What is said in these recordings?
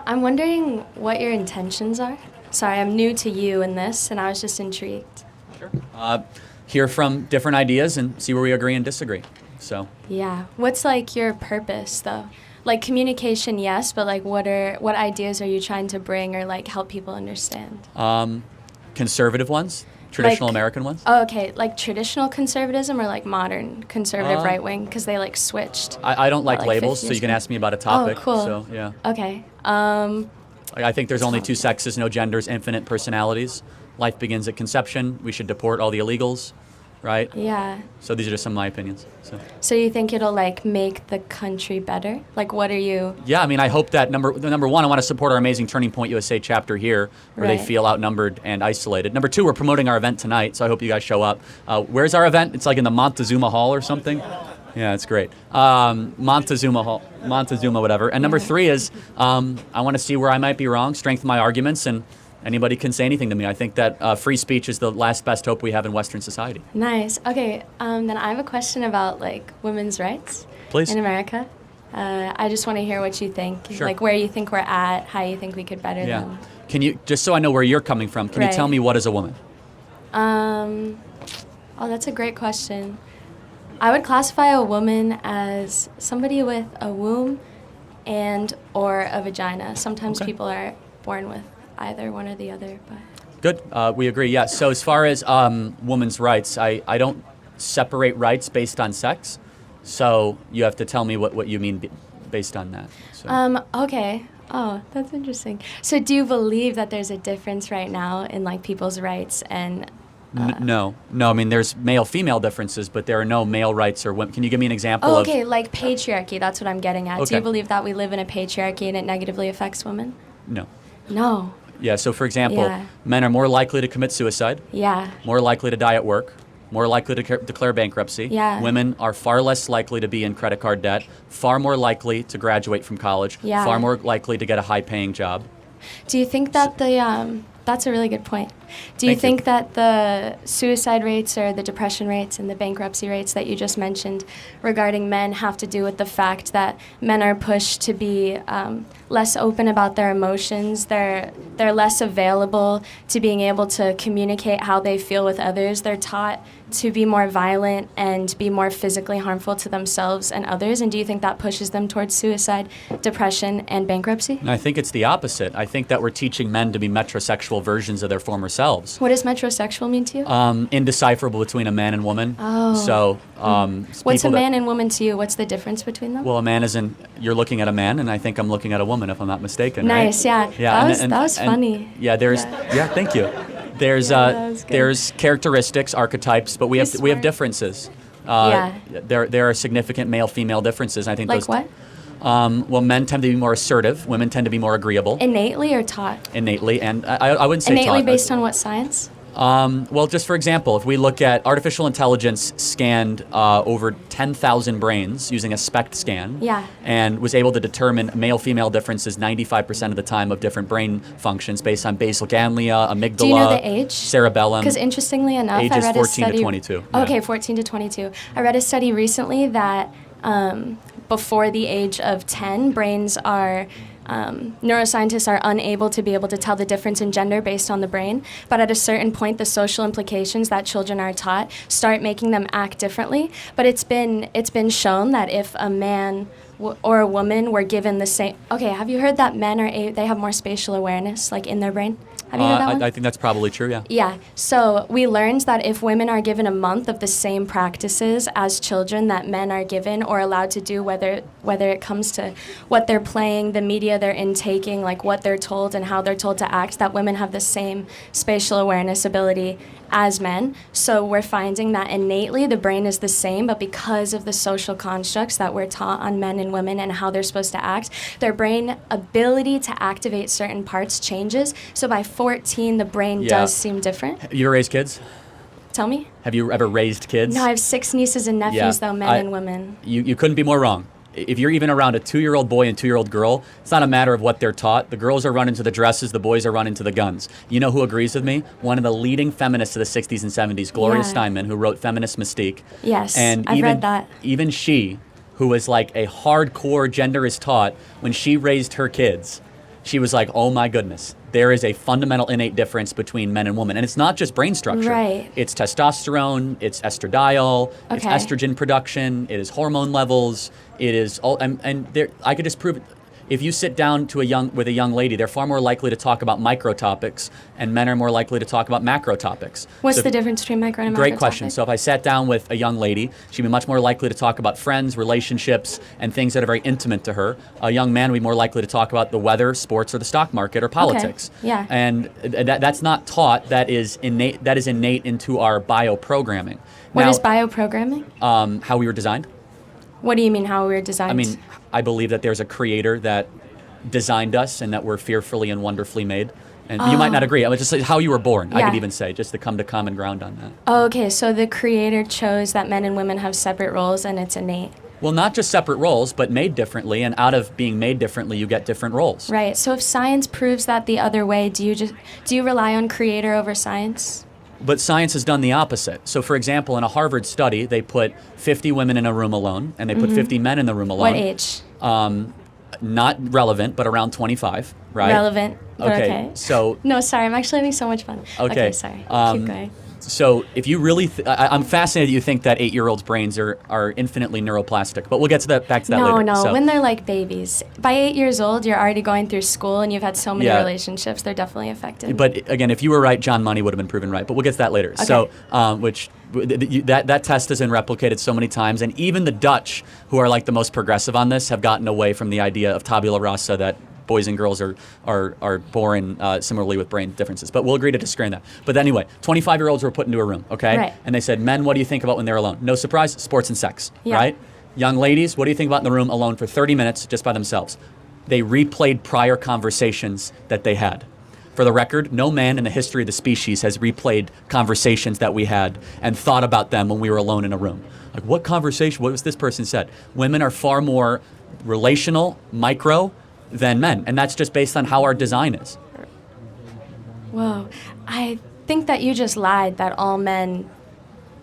I'm wondering what your intentions are. Sorry, I'm new to you in this, and I was just intrigued. Sure. Hear from different ideas and see where we agree and disagree. So. Yeah. What's like your purpose though? Like communication, yes, but like what ideas are you trying to bring or like help people understand? Conservative ones, traditional American ones. Oh, okay. Like traditional conservatism or like modern conservative right wing because they like switched. I don't like labels, 50 so you can ago? ask me about a topic. Oh, cool. So yeah. Okay. I think there's only two sexes, no genders, infinite personalities. Life begins at conception. We should deport all the illegals, right? Yeah. So these are just some of my opinions. So you think it'll like make the country better? Like what are you? Yeah, I mean, I hope that number one, I want to support our amazing Turning Point USA chapter here, where they feel outnumbered and isolated. Number two, we're promoting our event tonight, so I hope you guys show up. Where's our event? It's like in the Montezuma Hall or something. Yeah, it's great. Montezuma Hall, Montezuma, whatever. And number three is I want to see where I might be wrong, strengthen my arguments, and anybody can say anything to me. I think that free speech is the last best hope we have in Western society. Nice. Okay, then I have a question about like women's rights Please. In America. I just want to hear what you think, Sure. like where you think we're at, how you think we could better them. Can you, just so I know where you're coming from, can you tell me what is a woman? Oh, that's a great question. I would classify a woman as somebody with a womb and or a vagina. Sometimes people are born with either one or the other. But Good. We agree, yes. So as far as women's rights, I don't separate rights based on sex. So you have to tell me what you mean based on that. So. Okay. Oh, that's interesting. So do you believe that there's a difference right now in like people's rights and... No. I mean, there's male-female differences, but there are no male rights or women. Can you give me an example of... Okay, like patriarchy. That's what I'm getting at. Okay. Do you believe that we live in a patriarchy and it negatively affects women? No. No. Yeah, so for example, men are more likely to commit suicide, Yeah. more likely to die at work, more likely to declare bankruptcy. Yeah. Women are far less likely to be in credit card debt, far more likely to graduate from college, Yeah. far more likely to get a high-paying job. Do you think that that's a really good point. Do you Thank you. think that the suicide rates or the depression rates and the bankruptcy rates that you just mentioned regarding men have to do with the fact that men are pushed to be less open about their emotions? They're less available to being able to communicate how they feel with others. They're taught to be more violent and be more physically harmful to themselves and others. And do you think that pushes them towards suicide, depression, and bankruptcy? And I think it's the opposite. I think that we're teaching men to be metrosexual versions of their former selves. What does metrosexual mean to you? Indecipherable between a man and woman. Oh. So, What's a man and woman to you? What's the difference between them? Well, a man you're looking at a man, and I think I'm looking at a woman, if I'm not mistaken. Nice, right? yeah. That was funny. Yeah, thank you. There's characteristics, archetypes, but we have differences. There are significant male-female differences. I think like what? Well, men tend to be more assertive. Women tend to be more agreeable. Innately or taught? Innately, and I wouldn't say Innately taught. based on what science? Well, just for example, if we look at artificial intelligence scanned over 10,000 brains using a SPECT scan, and was able to determine male-female differences 95% of the time of different brain functions based on basal ganglia, amygdala, Do you know the age? cerebellum. Because interestingly enough, age I is read 14 a study. to 22. Okay, 14 to 22. I read a study recently that before the age of 10, brains are... neuroscientists are unable to be able to tell the difference in gender based on the brain, but at a certain point, the social implications that children are taught start making them act differently. But it's been shown that if a man or a woman were given the same... Okay, have you heard that men they have more spatial awareness, like in their brain? Have you heard that one? I think that's probably true, yeah. Yeah. So we learned that if women are given a month of the same practices as children that men are given or allowed to do, whether it comes to what they're playing, the media they're intaking, like what they're told and how they're told to act, that women have the same spatial awareness ability as men. So we're finding that innately the brain is the same, but because of the social constructs that we're taught on men and women and how they're supposed to act, their brain ability to activate certain parts changes. So by 14, the brain does seem different. Have you ever raised kids? Tell me? Have you ever raised kids? No, I have 6 nieces and nephews, though, men and women. You couldn't be more wrong. If you're even around a 2-year-old boy and 2-year-old girl, it's not a matter of what they're taught. The girls are running to the dresses, the boys are running to the guns. You know who agrees with me? One of the leading feminists of the 60s and 70s, Gloria Steinman, who wrote Feminist Mystique. Yes, and I've read that. Even she, who was like a hardcore gender is taught, when she raised her kids, she was like, oh my goodness, there is a fundamental innate difference between men and women. And it's not just brain structure. Right. It's testosterone, it's estradiol, it's Okay. estrogen production, it is hormone levels, it is all, and there, I could just prove it. If you sit down with a young lady, they're far more likely to talk about micro topics, and men are more likely to talk about macro topics. What's So the difference between micro and macro? Great question. So if I sat down with a young lady, she'd be much more likely to talk about friends, relationships, and things that are very intimate to her. A young man would be more likely to talk about the weather, sports, or the stock market, or politics. Okay. Yeah. And that's not taught. That is innate. That is innate into our bioprogramming. What Now, is bioprogramming? how we were designed. What do you mean how we were designed? I mean, I believe that there's a creator that designed us and that we're fearfully and wonderfully made. And you might not agree. I would just say how you were born. I could Yeah. even say, just to come to common ground on that. Oh, okay, so the creator chose that men and women have separate roles and it's innate. Well, not just separate roles, but made differently. And out of being made differently, you get different roles. Right. So if science proves that the other way, do you rely on creator over science? But science has done the opposite. So, for example, in a Harvard study, they put 50 women in a room alone, and they put 50 men in the room alone. What age? Not relevant, but around 25, right? Relevant. But okay. So, No, sorry. I'm actually having so much fun. Okay, Sorry. Keep going. so if you really, I'm fascinated that you think that 8-year-olds' brains are infinitely neuroplastic. But we'll get to that back to that later. No. So, When they're like babies. By 8 years old, you're already going through school and you've had so many Yeah. relationships. They're definitely affected. But again, if you were right, John Money would have been proven right. But we'll get to that later. Okay. So, that test has been replicated so many times, and even the Dutch, who are like the most progressive on this, have gotten away from the idea of tabula rasa, that boys and girls are born similarly with brain differences. But we'll agree to disagree on that. But anyway, 25-year-olds were put into a room, okay? Right. And they said, men, what do you think about when they're alone? No surprise, sports and sex, Yeah. right? Young ladies, what do you think about in the room alone for 30 minutes just by themselves? They replayed prior conversations that they had. For the record, no man in the history of the species has replayed conversations that we had and thought about them when we were alone in a room. Like, what conversation, what was this person said? Women are far more relational, micro, than men. And that's just based on how our design is. Whoa. I think that you just lied that all men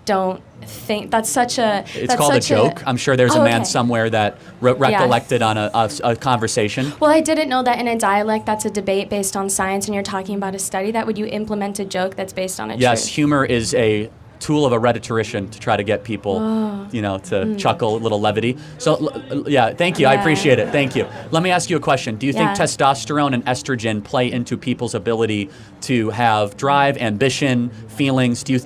don't think. That's such a... It's that's called a such joke. I'm sure there's a man okay. somewhere that recollected on a conversation. Well, I didn't know that in a dialect that's a debate based on science and you're talking about a study. That would you implement a joke that's based on a Yes, truth? humor is a tool of a rhetorician to try to get people, to chuckle, a little levity. So, yeah, thank you. I Yeah. appreciate it. Thank you. Let me ask you a question. Do you think Yeah. testosterone and estrogen play into people's ability to have drive, ambition, feelings? Do you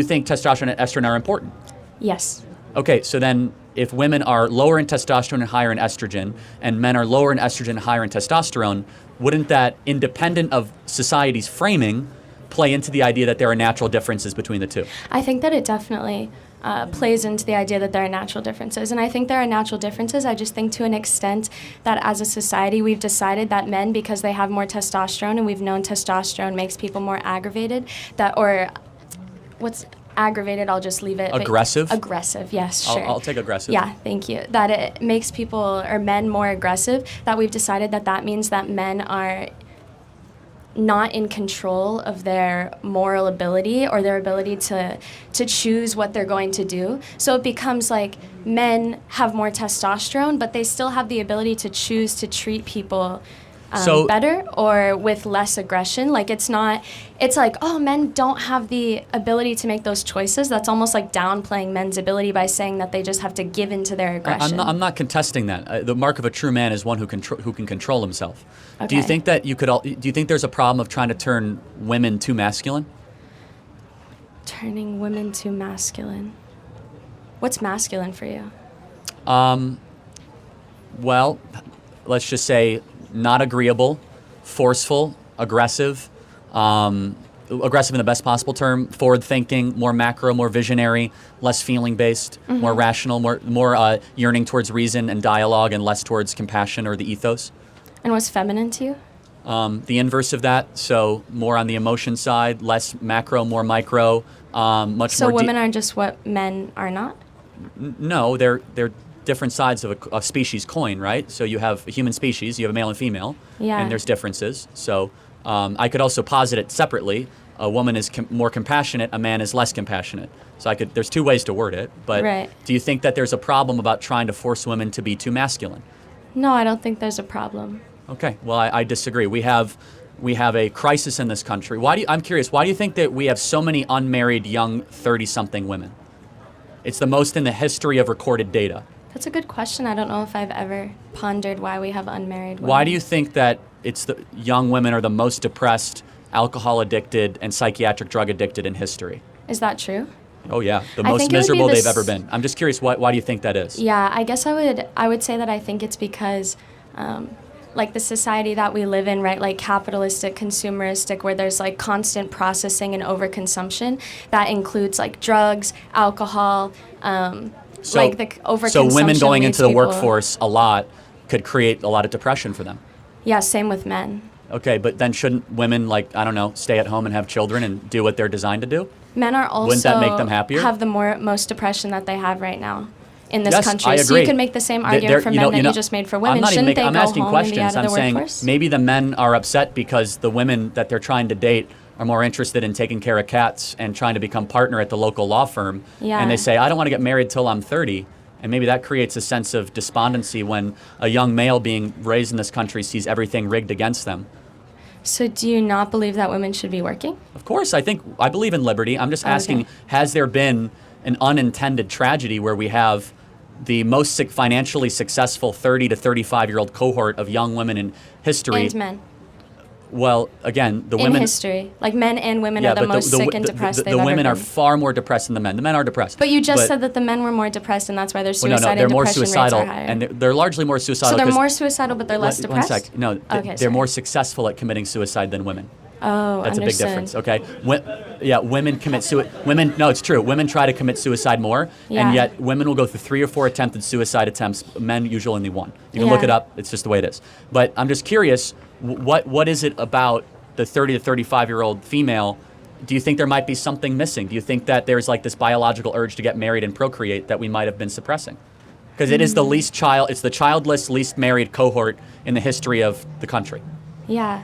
think testosterone and estrogen are important? Yes. Okay, so then if women are lower in testosterone and higher in estrogen, and men are lower in estrogen and higher in testosterone, wouldn't that, independent of society's framing, play into the idea that there are natural differences between the two? I think that it definitely plays into the idea that there are natural differences. And I think there are natural differences. I just think to an extent that as a society, we've decided that men, because they have more testosterone, and we've known testosterone makes people more aggravated, what's aggravated, I'll just leave it. but- Aggressive? Aggressive, yes, sure. I'll take aggressive. Yeah, thank you. That it makes people, or men, more aggressive, that we've decided that means that men are not in control of their moral ability or their ability to choose what they're going to do. So it becomes like men have more testosterone, but they still have the ability to choose to treat people better or with less aggression. Like it's like, oh, men don't have the ability to make those choices. That's almost like downplaying men's ability by saying that they just have to give in to their aggression. I'm not contesting that. The mark of a true man is one who can control himself. Okay. Do you think that do you think there's a problem of trying to turn women too masculine? Turning women too masculine. What's masculine for you? Well, let's just say not agreeable, forceful, aggressive, aggressive in the best possible term, forward-thinking, more macro, more visionary, less feeling-based, more rational, more yearning towards reason and dialogue, and less towards compassion or the ethos. And what's feminine to you? The inverse of that, so more on the emotion side, less macro, more micro, much So more. women are just what men are not? No, they're different sides of a species coin, right? So you have a human species, you have a male and female, Yeah. and there's differences. So I could also posit it separately. A woman is more compassionate, a man is less compassionate. So there's two ways to word it, but Right. do you think that there's a problem about trying to force women to be too masculine? No, I don't think there's a problem. Okay, well, I disagree. We have a crisis in this country. I'm curious, why do you think that we have so many unmarried young 30-something women? It's the most in the history of recorded data. That's a good question. I don't know if I've ever pondered why we have unmarried women. Why do you think that it's the young women are the most depressed, alcohol addicted, and psychiatric drug addicted in history? Is that true? Oh yeah, the I most think it would be miserable this- they've ever been. I'm just curious, why do you think that is? Yeah, I guess I would say that I think it's because like the society that we live in, right, like capitalistic, consumeristic, where there's like constant processing and overconsumption that includes like drugs, alcohol, like the overconsumption. So women going leads into the people- workforce a lot could create a lot of depression for them. Yeah, same with men. Okay, but then shouldn't women, like, I don't know, stay at home and have children and do what they're designed to do? Men are also Wouldn't that make them happier? have the most depression that they have right now in this Yes, country. I So agree. you can make the same argument for men that you just made for women. Shouldn't they I'm go asking home and be questions. out of I'm the saying workforce? maybe the men are upset because the women that they're trying to date are more interested in taking care of cats and trying to become partner at the local law firm. Yeah. And they say, I don't want to get married till I'm 30. And maybe that creates a sense of despondency when a young male being raised in this country sees everything rigged against them. So do you not believe that women should be working? Of course, I believe in liberty. I'm just asking, Okay. has there been an unintended tragedy where we have the most financially successful 30 to 35-year-old cohort of young women in history? And men. Well, again, the In women... history. Like men and women are the but most sick and depressed they've the ever women been. are far more depressed than the men. The men are depressed. But you just said that the men were more depressed and that's why their Well, suicide they're and more depression suicidal, rates are higher. and they're largely more suicidal. So they're 'cause- more suicidal but they're less depressed? One sec. No, Okay, they're sorry. more successful at committing suicide than women. Oh, That's understood. a big difference, okay? Women commit suicide. No, it's true. Women try to commit suicide more, Yeah. and yet women will go through 3 or 4 attempted suicide attempts. Men usually only 1. You can look Yeah. it up. It's just the way it is. But I'm just curious, what is it about the 30 to 35-year-old female? Do you think there might be something missing? Do you think that there's like this biological urge to get married and procreate that we might have been suppressing? Because it is it's the childless, least married cohort in the history of the country. Yeah.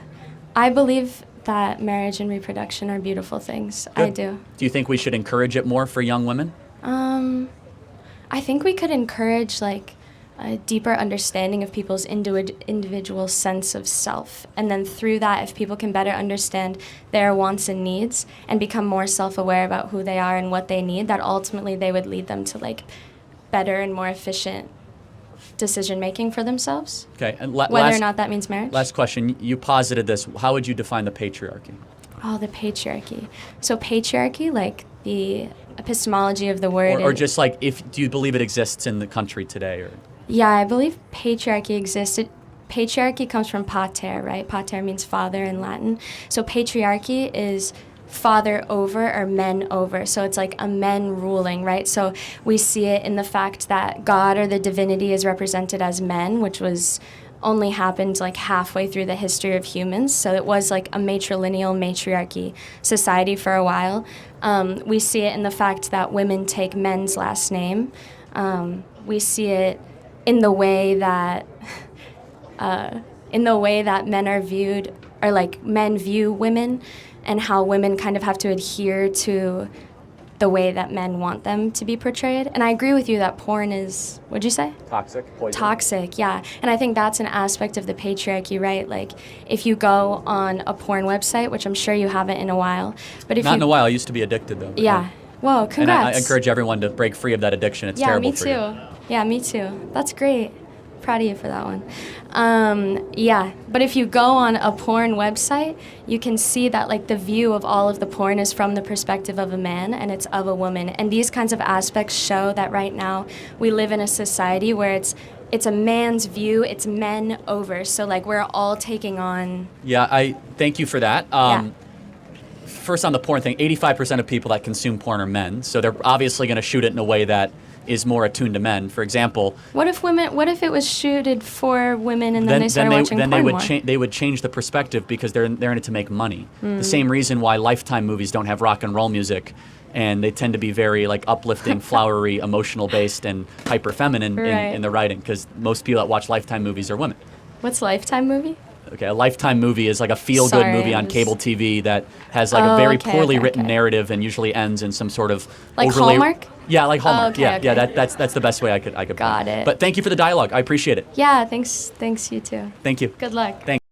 I believe that marriage and reproduction are beautiful things. I Good. do. Do you think we should encourage it more for young women? I think we could encourage like a deeper understanding of people's individual sense of self. And then through that, if people can better understand their wants and needs and become more self-aware about who they are and what they need, that ultimately they would lead them to like better and more efficient decision making for themselves. Okay, and Whether or not that means marriage. last question. You posited this. How would you define the patriarchy? Oh, the patriarchy. So patriarchy, like the epistemology of the word. Or just like, do you believe it exists in the country today? Or Yeah, I believe patriarchy existed. Patriarchy comes from pater, right? Pater means father in Latin. So patriarchy is father over or men over. So it's like a men ruling, right? So we see it in the fact that God or the divinity is represented as men, which was only happened like halfway through the history of humans. So it was like a matrilineal matriarchy society for a while. We see it in the fact that women take men's last name. We see it in the way that men are viewed, or like men view women, and how women kind of have to adhere to the way that men want them to be portrayed. And I agree with you that porn is, what'd you say? toxic, poison. Toxic, yeah. And I think that's an aspect of the patriarchy, right? Like, if you go on a porn website, which I'm sure you haven't in a while, but if Not you... in a while. I used to be addicted though. Yeah. Whoa, And congrats. I encourage everyone to break free of that addiction. It's Yeah, terrible me for too. you. Yeah, me too. That's great. Proud of you for that one. Yeah, but if you go on a porn website, you can see that like the view of all of the porn is from the perspective of a man and it's of a woman. And these kinds of aspects show that right now we live in a society where it's a man's view, it's men over. So like we're all taking on... Yeah, I thank you for that. Yeah. First on the porn thing, 85% of people that consume porn are men, so they're obviously going to shoot it in a way that is more attuned to men. For example, What if it was shooted for women and then they started watching porn more? they would change the perspective because they're in it to make money. The same reason why Lifetime movies don't have rock and roll music, and they tend to be very like uplifting, flowery, emotional based, and hyper feminine Right. in the writing, because most people that watch Lifetime movies are women. What's Lifetime movie? Okay, a Lifetime movie is like a feel-good Sorry, movie I on was- cable TV that has like a Oh, very okay, poorly okay, written okay. narrative and usually ends in some sort of Like overly... Hallmark? Yeah, like Hallmark. okay, yeah, okay. that's the best way I could Got put it. But thank you for the dialogue. I appreciate it. Yeah, thanks you too. Thank you. Good luck. Thanks.